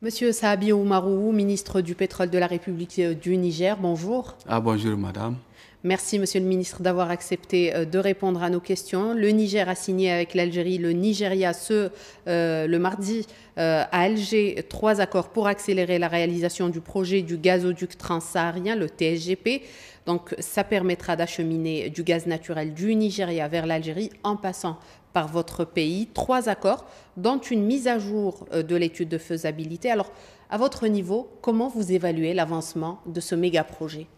Monsieur Sahabi Oumarou, ministre du Pétrole de la République du Niger, bonjour. Bonjour madame. Merci monsieur le ministre d'avoir accepté de répondre à nos questions. Le Niger a signé avec l'Algérie, le Nigeria le mardi à Alger 3 accords pour accélérer la réalisation du projet du gazoduc transsaharien, le TSGP. Donc ça permettra d'acheminer du gaz naturel du Nigeria vers l'Algérie en passant par votre pays. 3 accords, dont une mise à jour de l'étude de faisabilité. Alors, à votre niveau, comment vous évaluez l'avancement de ce méga projet?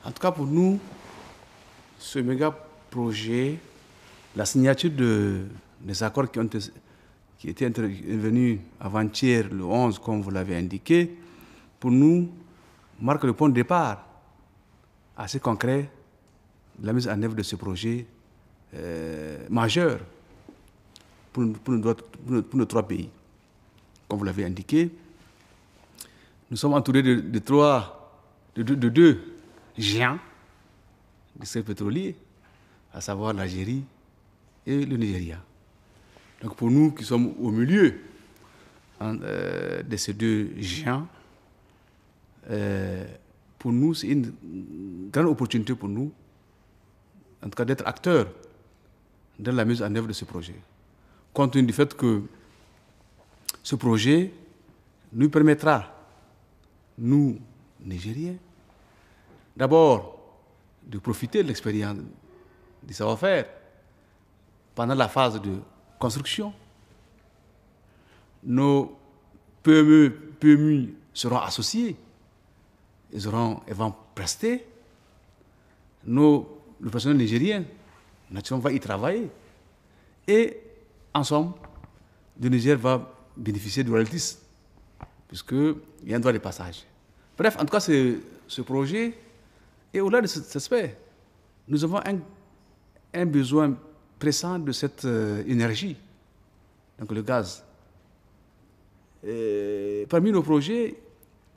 En tout cas pour nous, ce méga projet, la signature des accords qui étaient intervenus avant-hier, le 11, comme vous l'avez indiqué, pour nous, marque le point de départ assez concret de la mise en œuvre de ce projet majeur pour nos 3 pays. Comme vous l'avez indiqué, nous sommes entourés de deux géants du secteur pétrolier, à savoir l'Algérie et le Nigeria. Donc pour nous qui sommes au milieu de ces deux géants, pour nous c'est une grande opportunité pour nous, en tout cas d'être acteurs dans la mise en œuvre de ce projet. Compte tenu du fait que ce projet nous permettra, nous, Nigériens, d'abord de profiter de l'expérience, du savoir-faire pendant la phase de construction. Nos PMI seront associés, ils vont prester. Le personnel nigérien, naturellement, va y travailler. Et, en somme, le Niger va bénéficier de royalties, puisqu'il y a un droit de passage. Bref, en tout cas, ce projet, et au-delà de cet aspect, nous avons un besoin pressant de cette énergie, donc le gaz. Et parmi nos projets,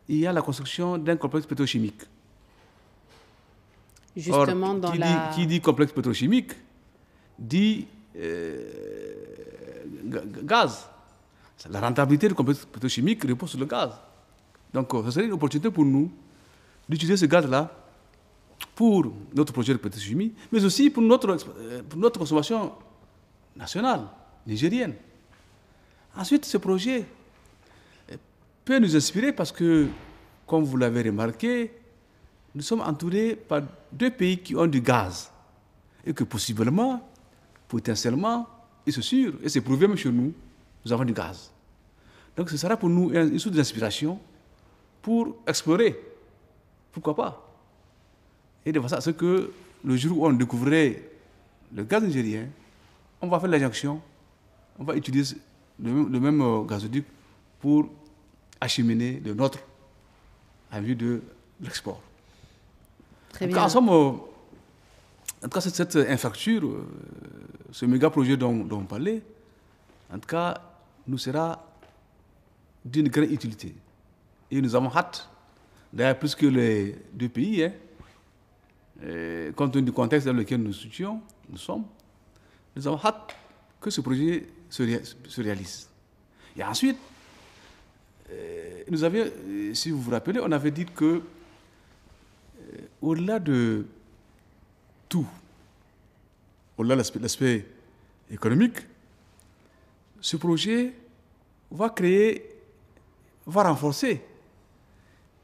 il y a la construction d'un complexe pétrochimique. Justement, Qui dit complexe pétrochimique dit gaz. La rentabilité du complexe pétrochimique repose sur le gaz. Donc, ce serait une opportunité pour nous d'utiliser ce gaz-là pour notre projet de pétrochimie, mais aussi pour notre consommation nationale, nigérienne. Ensuite, ce projet peut nous inspirer parce que, comme vous l'avez remarqué, nous sommes entourés par 2 pays qui ont du gaz. Et que possiblement, potentiellement, et c'est sûr, et c'est prouvé même chez nous, nous avons du gaz. Donc ce sera pour nous une source d'inspiration pour explorer. Pourquoi pas? Et de façon à ce que le jour où on découvrirait le gaz nigérien, on va faire l'injection, on va utiliser le même gazoduc pour acheminer le nôtre en vue de l'export. Très bien. En tout cas, cette infrastructure, ce méga projet dont on parlait, en tout cas, nous sera d'une grande utilité. Et nous avons hâte, d'ailleurs plus que les 2 pays, compte tenu du contexte dans lequel nous sommes, nous avons hâte que ce projet se réalise. Et ensuite, nous avions, si vous vous rappelez, on avait dit que au-delà de tout, au-delà de l'aspect économique, ce projet va renforcer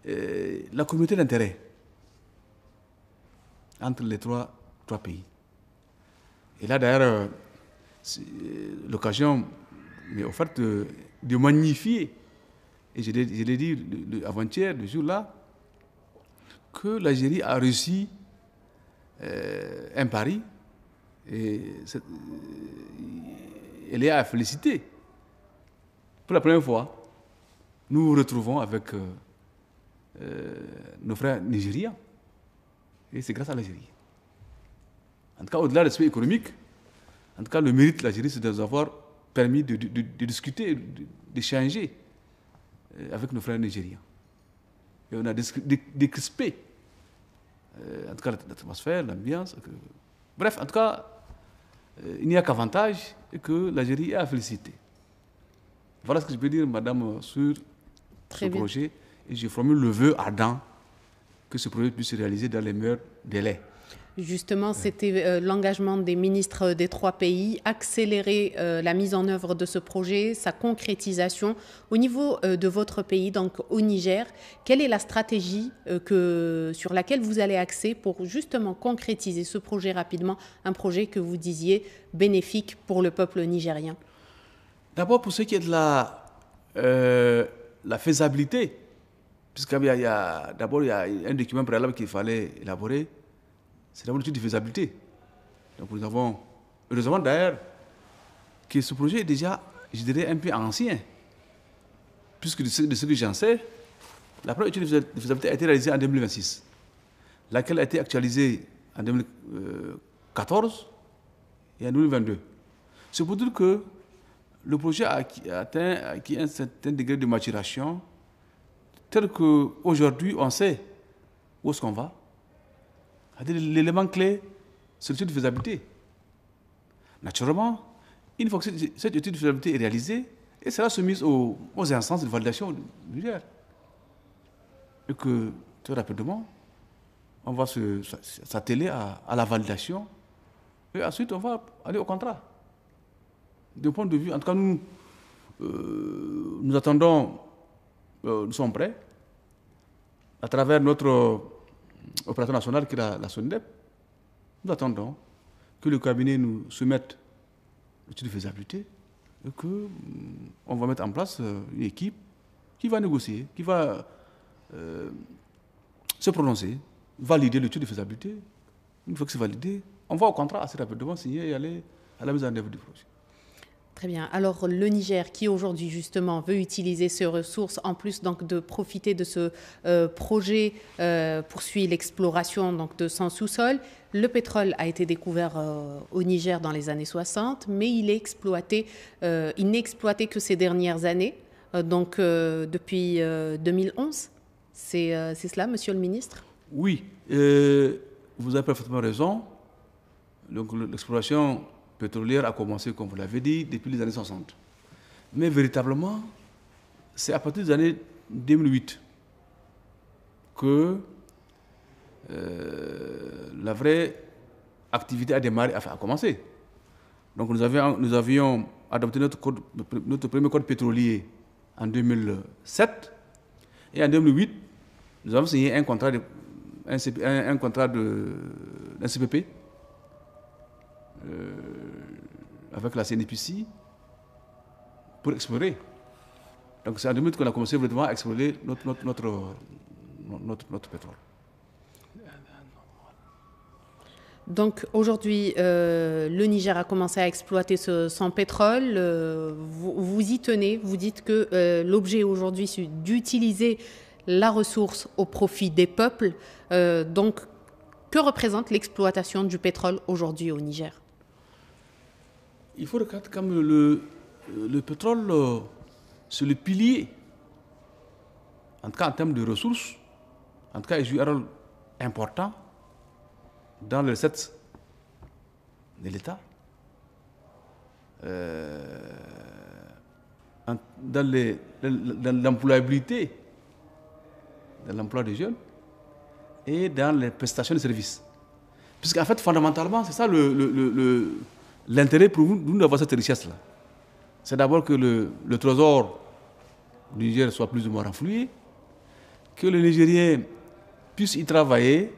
la communauté d'intérêt entre les trois pays. Et là, d'ailleurs, l'occasion m'est offerte de magnifier, et je l'ai dit avant-hier, le jour-là, que l'Algérie a réussi un pari, et elle est à féliciter. Pour la première fois, nous nous retrouvons avec nos frères nigérians, et c'est grâce à l'Algérie. En tout cas, au-delà de l'aspect économique, en tout cas, le mérite de l'Algérie, c'est de nous avoir permis de discuter, d'échanger avec nos frères nigériens. Et on a décrispé, en tout cas, l'atmosphère, l'ambiance. Bref, en tout cas, il n'y a qu'avantage et que l'Algérie est à féliciter. Voilà ce que je peux dire, madame, sur ce bien. projet. Et je formule le vœu ardent que ce projet puisse se réaliser dans les meilleurs délais. Justement, c'était l'engagement des ministres des 3 pays, accélérer la mise en œuvre de ce projet, sa concrétisation. Au niveau de votre pays, donc au Niger, quelle est la stratégie sur laquelle vous allez axer pour justement concrétiser ce projet rapidement, un projet que vous disiez bénéfique pour le peuple nigérien? D'abord, pour ce qui est de la faisabilité, puisqu'il y a un document préalable qu'il fallait élaborer, c'est d'abord l'étude de faisabilité. Donc nous avons, heureusement d'ailleurs, que ce projet est déjà, je dirais, un peu ancien. Puisque de ce que j'en sais, la première étude de faisabilité a été réalisée en 2026, laquelle a été actualisée en 2014 et en 2022. C'est pour dire que le projet a acquis un certain degré de maturation, tel qu'aujourd'hui, on sait où est-ce qu'on va. L'élément clé, c'est l'étude de faisabilité. Naturellement, une fois que cette étude de faisabilité est réalisée, elle sera soumise aux instances de validation du Niger. Et que, très rapidement, on va s'atteler à la validation. Et ensuite, on va aller au contrat. D'un point de vue, en tout cas, nous attendons, nous sommes prêts, à travers notre opérateur national qui est la SONIDEP, nous attendons que le cabinet nous soumette l'étude de faisabilité et qu'on va mettre en place une équipe qui va négocier, qui va se prononcer, valider l'étude de faisabilité. Une fois que c'est validé, on va au contrat assez rapidement signer et aller à la mise en œuvre du projet. Très bien. Alors, le Niger, qui aujourd'hui, justement, veut utiliser ces ressources, en plus donc, de profiter de ce projet, poursuit l'exploration donc, de son sous-sol. Le pétrole a été découvert au Niger dans les années 60, mais il est exploité, il n'est exploité que ces dernières années, donc depuis 2011. C'est cela, monsieur le ministre? Oui, vous avez parfaitement raison. Donc, l'exploration pétrolière a commencé, comme vous l'avez dit, depuis les années 60. Mais véritablement, c'est à partir des années 2008 que la vraie activité a démarré, a commencé. Donc nous avions adopté notre premier code pétrolier en 2007 et en 2008, nous avons signé un contrat d'un CPP avec la CNPC pour explorer. Donc c'est en 2008 qu'on a commencé vraiment à explorer notre pétrole. Donc aujourd'hui, le Niger a commencé à exploiter son pétrole. Vous y tenez, vous dites que l'objet aujourd'hui, c'est d'utiliser la ressource au profit des peuples. Donc, que représente l'exploitation du pétrole aujourd'hui au Niger? Il faut regarder comme le pétrole, c'est le pilier, en tout cas en termes de ressources, en tout cas il joue un rôle important dans les recettes de l'État, dans l'employabilité, dans l'emploi des jeunes et dans les prestations de services. Puisqu'en fait, fondamentalement, c'est ça l'intérêt pour nous d'avoir cette richesse-là. C'est d'abord que le trésor du Niger soit plus ou moins renfloué, que les Nigériens puissent y travailler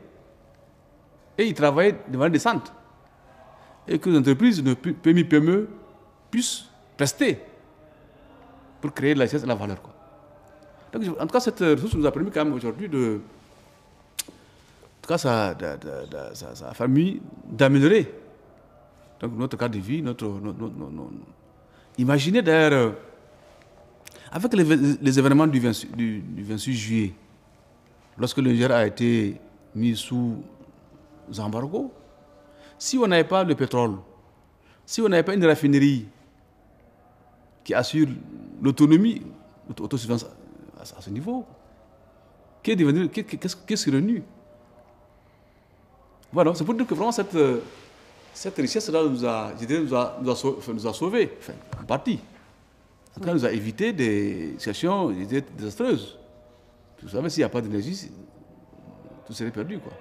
et y travailler de manière décente. Et que les entreprises, PME, puissent prester pour créer de la richesse et de la valeur. Quoi. Donc, en tout cas, cette ressource nous a permis quand même aujourd'hui en tout cas, ça a permis d'améliorer donc notre cadre de vie, Imaginez d'ailleurs, avec les événements du 26 juillet, lorsque le Niger a été mis sous embargo, si on n'avait pas le pétrole, si on n'avait pas une raffinerie qui assure l'autosuffisance à ce niveau, qu'est-ce qui est revenu? Voilà, c'est pour dire que vraiment cette richesse-là nous a sauvés, enfin, en partie. Ça nous a évité des situations désastreuses. Vous savez, s'il n'y a pas d'énergie, tout serait perdu, quoi.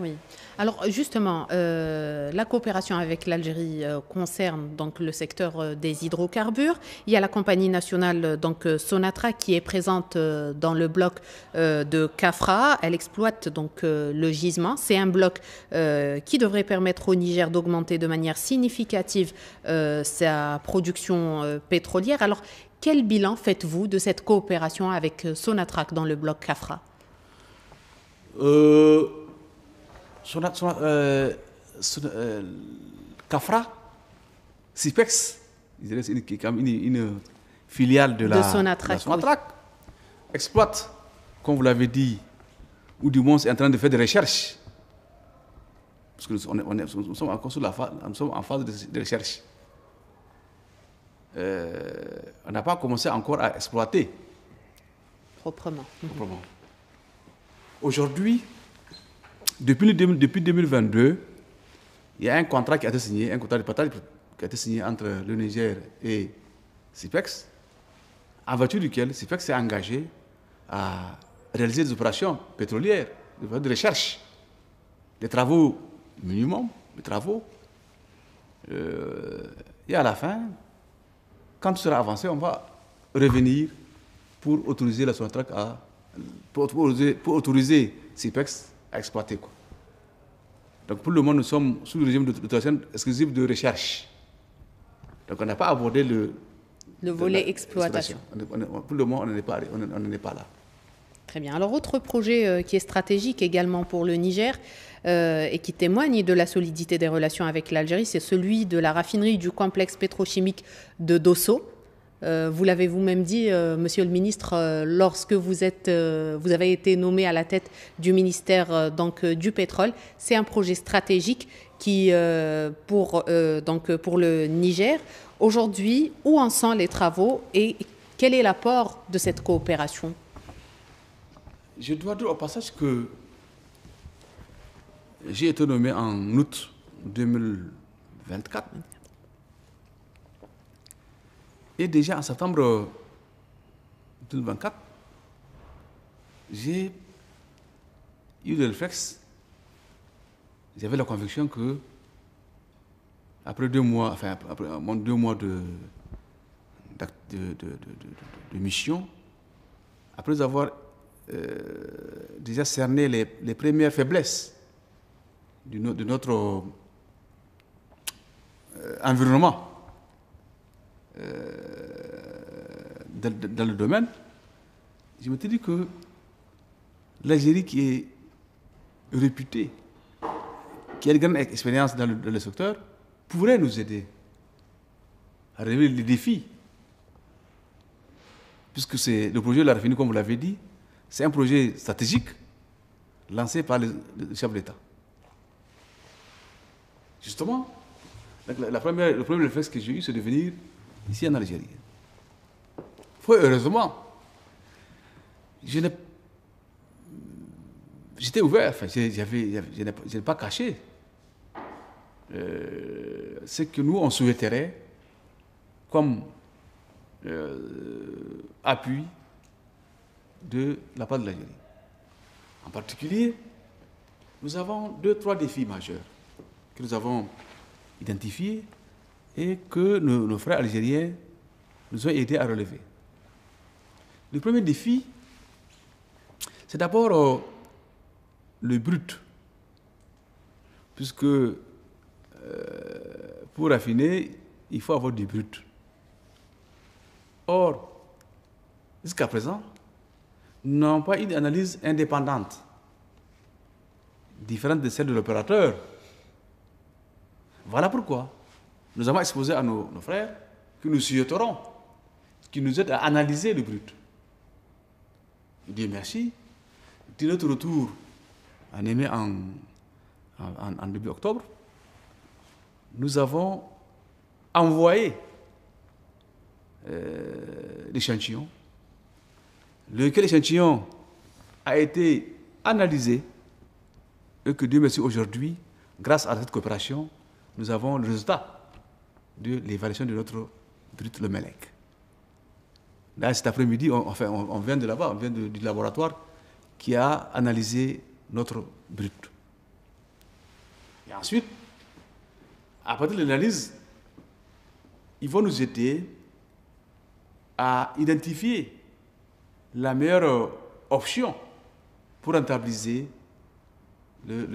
Oui. Alors justement, la coopération avec l'Algérie concerne donc le secteur des hydrocarbures. Il y a la compagnie nationale donc Sonatrach qui est présente dans le bloc de Kafra. Elle exploite donc le gisement. C'est un bloc qui devrait permettre au Niger d'augmenter de manière significative sa production pétrolière. Alors quel bilan faites-vous de cette coopération avec Sonatrach dans le bloc Kafra? Kafra, Sipex, c'est une filiale de la Sonatrach, Sonatrach, exploite, comme vous l'avez dit, ou du moins est en train de faire des recherches. Parce que nous sommes encore nous sommes en phase de recherche. On n'a pas commencé encore à exploiter. Proprement. Aujourd'hui, depuis 2022, il y a un contrat qui a été signé, un contrat de partage qui a été signé entre le Niger et Sipex, en vertu duquel Sipex s'est engagé à réaliser des opérations pétrolières, de recherche, des travaux minimum, des travaux. Et à la fin, quand tout sera avancé, on va revenir pour autoriser la Sonatrach pour autoriser Sipex à exploiter, quoi. Donc pour le moment, nous sommes sous le régime d'autorisation exclusive de recherche. Donc on n'a pas abordé le volet exploitation. Pour le moment, on n'en est pas là. Très bien. Alors, autre projet qui est stratégique également pour le Niger et qui témoigne de la solidité des relations avec l'Algérie, c'est celui de la raffinerie du complexe pétrochimique de Dosso. Vous l'avez vous-même dit, Monsieur le ministre, lorsque vous avez été nommé à la tête du ministère du pétrole. C'est un projet stratégique qui, pour le Niger. Aujourd'hui, où en sont les travaux et quel est l'apport de cette coopération? Je dois dire au passage que j'ai été nommé en août 2024. Et déjà en septembre 2024, j'ai eu le réflexe, j'avais la conviction que après 2 mois, après 2 mois de mission, après avoir déjà cerné les premières faiblesses de notre environnement dans le domaine, je me suis dit que l'Algérie, qui est réputée, qui a une grande expérience dans le secteur, pourrait nous aider à relever les défis. Puisque c'est le projet de la raffinerie, comme vous l'avez dit, c'est un projet stratégique lancé par le chef de l'État. Justement, le premier réflexe que j'ai eu, c'est de venir ici en Algérie. Heureusement, j'étais ouvert, je n'ai pas caché ce que nous, on souhaiterait comme appui de la part de l'Algérie. En particulier, nous avons 2-3 défis majeurs que nous avons identifiés et que nos frères algériens nous ont aidés à relever. Le premier défi, c'est d'abord le brut, puisque pour raffiner, il faut avoir du brut. Or, jusqu'à présent, nous n'avons pas une analyse indépendante, différente de celle de l'opérateur. Voilà pourquoi nous avons exposé à nos frères que nous souhaiterons qu'ils nous aident à analyser le brut. Dieu merci, de notre retour en début octobre, nous avons envoyé l'échantillon. Lequel échantillon a été analysé et que Dieu merci aujourd'hui, grâce à cette coopération, nous avons le résultat de l'évaluation de notre brut, le MELEC. Là, cet après-midi, on vient de là-bas, on vient du laboratoire qui a analysé notre brut. Et ensuite, à partir de l'analyse, ils vont nous aider à identifier la meilleure option pour rentabiliser le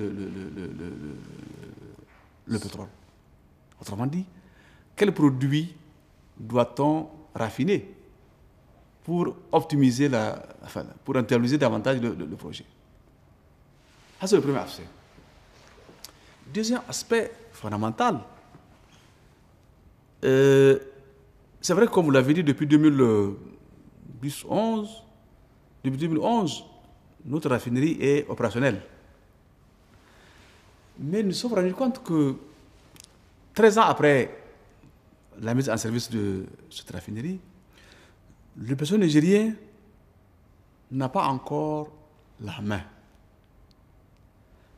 pétrole. Autrement dit, quel produit doit-on raffiner pour optimiser pour rentabiliser davantage le projet? Ça, c'est le premier aspect. Deuxième aspect fondamental, c'est vrai que comme vous l'avez dit, depuis 2011, notre raffinerie est opérationnelle. Mais nous nous sommes rendus compte que 13 ans après la mise en service de cette raffinerie, le personnel nigérien n'a pas encore la main.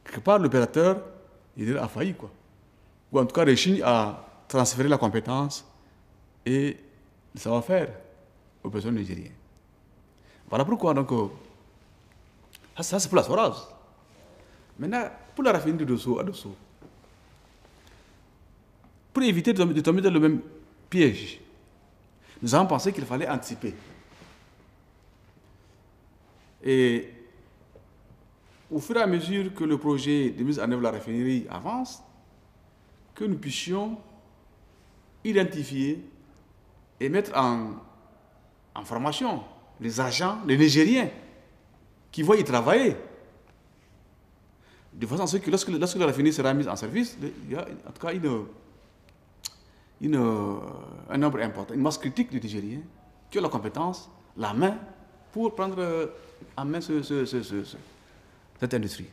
Quelque part, l'opérateur, il a failli, quoi. Ou en tout cas, réussi à transférer la compétence et le savoir-faire au personnel nigérien. Voilà pourquoi, donc, ça c'est pour la Soraz. Maintenant, pour la raffinerie de Dosso, pour éviter de tomber dans le même piège, nous avons pensé qu'il fallait anticiper. Et au fur et à mesure que le projet de mise en œuvre de la raffinerie avance, que nous puissions identifier et mettre en formation les agents, les Nigériens qui vont y travailler. De façon à ce que lorsque la raffinerie sera mise en service, il y a en tout cas un nombre important, une masse critique de Nigériens qui ont la compétence, la main, pour prendre en main cette industrie.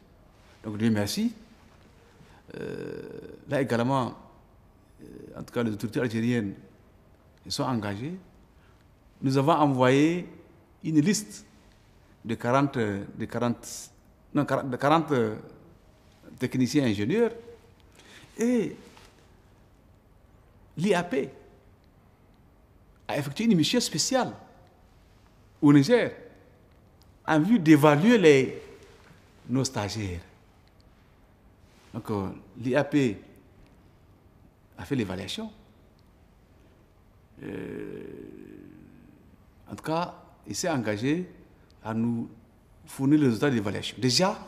Donc, Dieu merci. Là également, en tout cas, les autorités algériennes sont engagées. Nous avons envoyé une liste de 40 techniciens ingénieurs et l'IAP a effectué une mission spéciale au Niger en vue d'évaluer nos stagiaires. Donc, l'IAP a fait l'évaluation. En tout cas, il s'est engagé à nous fournir les résultats d'évaluation. Déjà,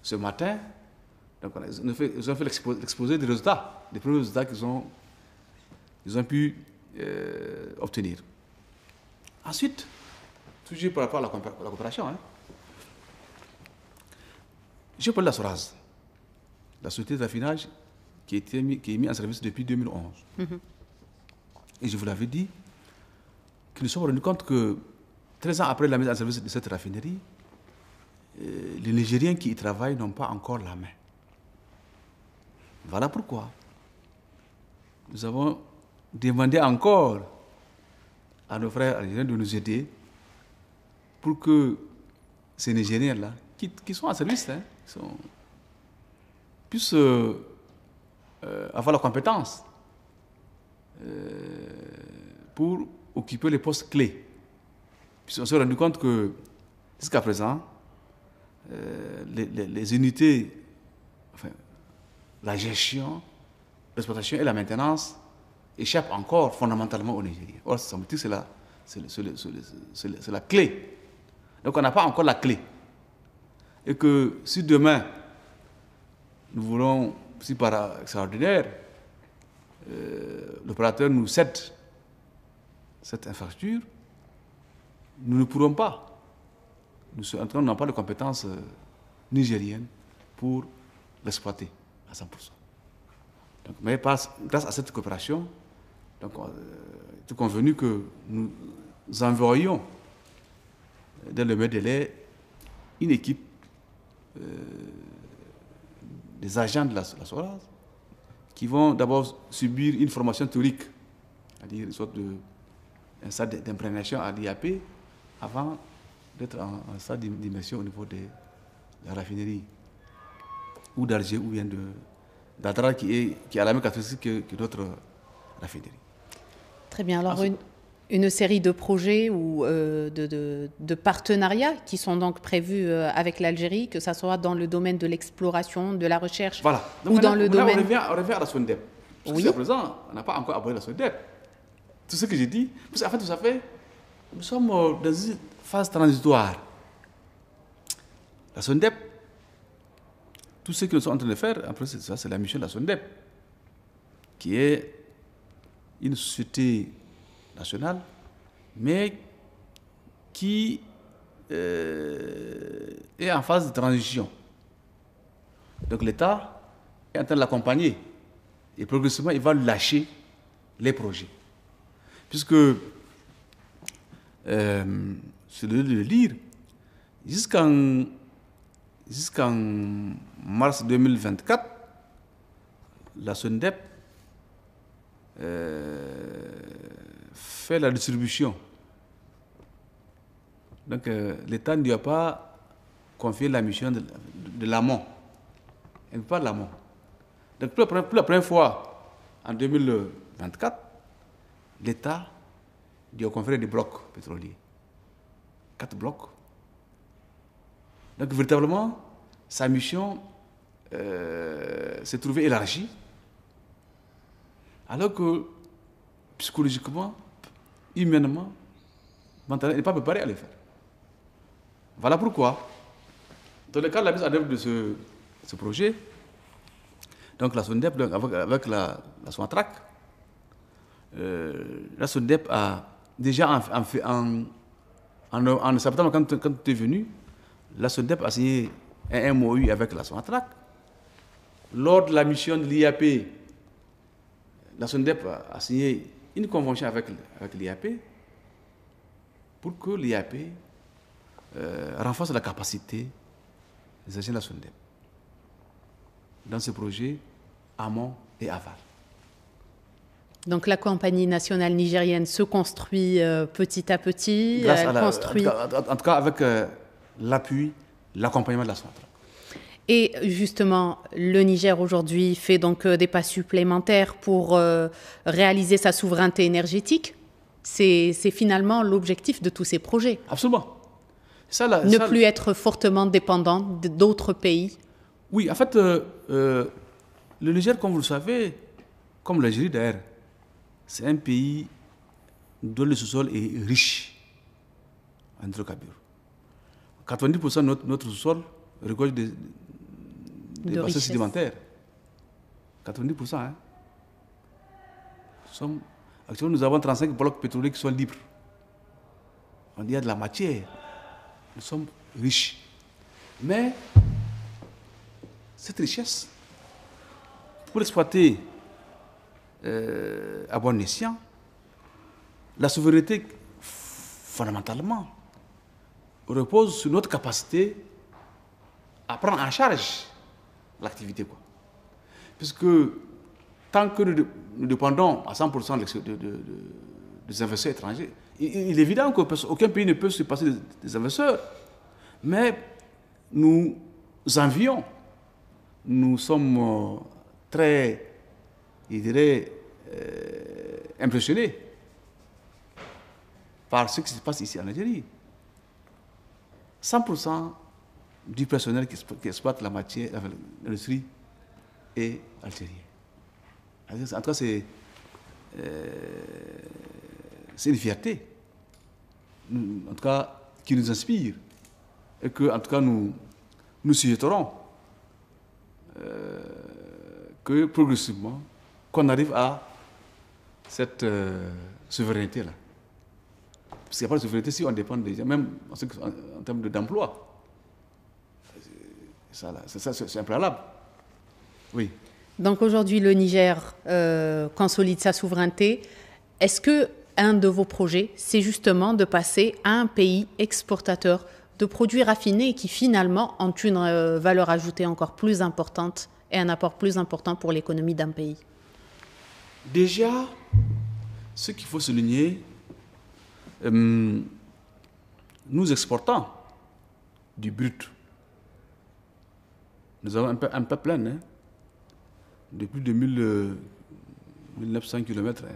ce matin, donc ils ont fait l'exposé des résultats, des premiers résultats qu'ils ont pu obtenir. Ensuite, toujours par rapport à la coopération, je parle de la Soraz, la société de raffinage qui est mise en service depuis 2011. Et je vous l'avais dit, que nous sommes rendus compte que 13 ans après la mise en service de cette raffinerie, les Nigériens qui y travaillent n'ont pas encore la main. Voilà pourquoi nous avons demandé encore à nos frères algériens de nous aider pour que ces Nigériens-là, qui sont en service, puissent avoir la compétence pour occuper les postes clés. Puis on s'est rendu compte que jusqu'à présent, les unités, enfin, la gestion, l'exploitation et la maintenance échappent encore fondamentalement aux Nigériens. Or, ça me dit que c'est la clé. Donc on n'a pas encore la clé. Et que si demain, nous voulons, si par extraordinaire, l'opérateur nous cède cette infrastructure, nous ne pourrons pas. Nous n'avons pas de compétences nigériennes pour l'exploiter à 100%. Donc, mais grâce à cette coopération, donc, il est convenu que nous envoyions dans le meilleur délai une équipe des agents de la Soraz qui vont d'abord subir une formation théorique, c'est-à-dire une sorte un stade d'imprégnation à l'IAP avant d'être en stade d'immersion au niveau de la raffinerie ou d'Alger ou bien d'Adra qui a la même caractéristique que notre raffinerie. Très bien. Alors, Une série de projets ou de partenariats qui sont donc prévus avec l'Algérie, que ce soit dans le domaine de l'exploration, de la recherche Voilà. Donc ou dans le domaine... on revient à la SONDEP. Parce que Oui. jusqu'à présent, on n'a pas encore abordé la SONDEP. Tout ce que j'ai dit, parce qu'en fait, vous savez, nous sommes dans une phase transitoire. La SONDEP, tout ce que nous sommes en train de faire, après, c'est la mission de la SONDEP, qui est une société nationale, mais qui est en phase de transition. Donc l'État est en train de l'accompagner et progressivement il va lâcher les projets. Puisque, c'est de le dire, jusqu'en mars 2024, la SONDEP fait la distribution. Donc l'État ne lui a pas confié la mission de l'amont. Elle ne veut pas de l'amont. Donc pour la première fois, en 2024, l'État lui a conféré des blocs pétroliers. 4 blocs. Donc véritablement, sa mission s'est trouvée élargie. Alors que psychologiquement, humainement, mentalement, il n'est pas préparé à le faire. Voilà pourquoi, dans le cadre de la mise en œuvre de ce projet, donc la SONDEP, avec la SONATRAC, la SONDEP a déjà en septembre, quand tu es venu, la SONDEP a signé un MOU avec la SONATRAC. Lors de la mission de l'IAP, la SONDEP a signé une convention avec l'IAP pour que l'IAP renforce la capacité des agents de la SONDEP dans ce projet amont et aval. Donc la compagnie nationale nigérienne se construit petit à petit. En tout cas avec l'appui, l'accompagnement de la SONATRAC. Et justement, le Niger aujourd'hui fait donc des pas supplémentaires pour réaliser sa souveraineté énergétique. C'est finalement l'objectif de tous ces projets. Absolument. Plus être fortement dépendant d'autres pays. Oui, en fait, le Niger, comme vous le savez, comme l'Algérie d'ailleurs, c'est un pays dont le sous-sol est riche en hydrocarbures. 90% de notre sous-sol regorge des bassins sédimentaires. 90%. Hein. Actuellement, nous avons 35 blocs pétroliers qui sont libres. On dit qu'il y a de la matière. Nous sommes riches. Mais cette richesse, pour l'exploiter à bon escient, la souveraineté, fondamentalement, repose sur notre capacité à prendre en charge l'activité. Puisque tant que nous dépendons à 100% des investisseurs étrangers, il est évident qu'aucun pays ne peut se passer des investisseurs. Mais nous envions, nous sommes très, je dirais, impressionnés par ce qui se passe ici en Algérie. 100% du personnel qui exploite la matière, l'industrie est algérien. En tout cas, c'est une fierté, en tout cas, qui nous inspire et que, en tout cas, nous souhaiterons que progressivement, qu'on arrive à cette souveraineté-là. Parce qu'il n'y a pas de souveraineté si on dépend déjà, même en termes d'emploi. C'est impréalable. Oui. Donc aujourd'hui, le Niger consolide sa souveraineté. Est-ce que un de vos projets, c'est justement de passer à un pays exportateur de produits raffinés qui finalement ont une valeur ajoutée encore plus importante et un apport plus important pour l'économie d'un pays? Déjà, ce qu'il faut souligner, nous exportons du brut. Nous avons un peu plein, hein, de plus de 1900 km. Hein.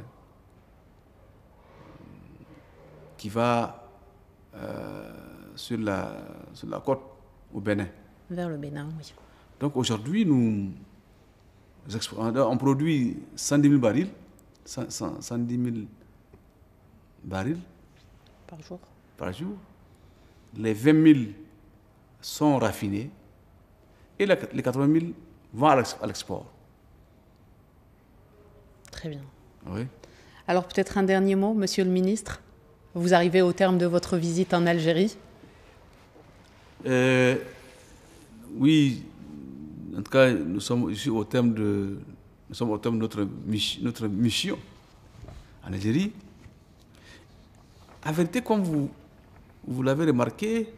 qui va sur la côte au Bénin. Vers le Bénin, oui. Donc aujourd'hui, on produit 110 000 barils, 110 000 barils par jour. Les 20 000 sont raffinés et les 80 000 vont à l'export. Très bien. Oui. Alors peut-être un dernier mot, Monsieur le ministre. Vous arrivez au terme de votre visite en Algérie. Oui, en tout cas, nous sommes ici au terme de notre mission en Algérie. En vérité, comme vous l'avez remarqué,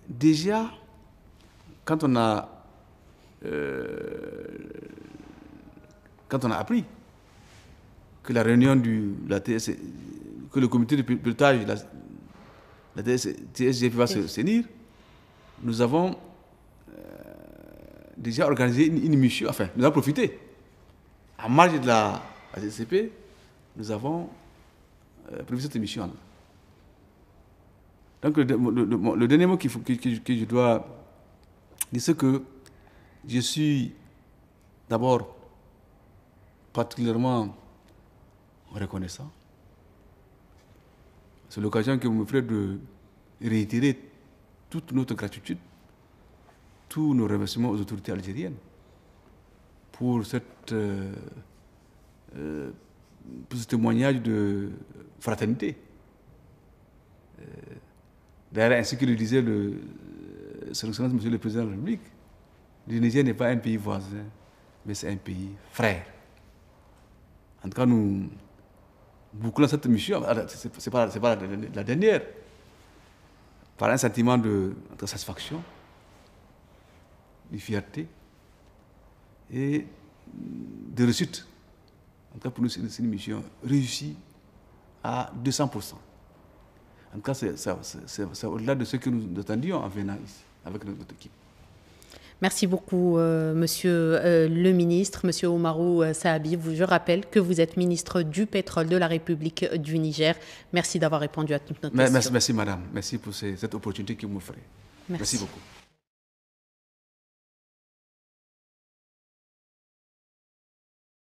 déjà, quand on a appris que la réunion de la TSG, que le comité de pilotage de la TSG va se tenir, nous avons déjà organisé une mission, enfin, nous avons profité. En marge de la GCP, nous avons prévu cette mission-là. Donc, le dernier mot que je dois dire, c'est que je suis d'abord particulièrement reconnaissant. C'est l'occasion que vous me ferez de réitérer toute notre gratitude, tous nos remerciements aux autorités algériennes pour ce témoignage de fraternité. D'ailleurs, ainsi que le disait son Excellence Monsieur le Président de la République, le Niger n'est pas un pays voisin, mais c'est un pays frère. En tout cas, nous bouclons cette mission, ce n'est pas la dernière, par un sentiment de satisfaction, de fierté et de réussite. En tout cas, pour nous, c'est une mission réussie à 200%. En tout cas, c'est au-delà de ce que nous attendions en venant ici, avec notre équipe. Merci beaucoup, Monsieur le ministre, Monsieur Oumarou Sahabi. Je rappelle que vous êtes ministre du Pétrole de la République du Niger. Merci d'avoir répondu à toutes nos questions. Merci, madame. Merci pour cette opportunité que vous m'offrez. Merci beaucoup.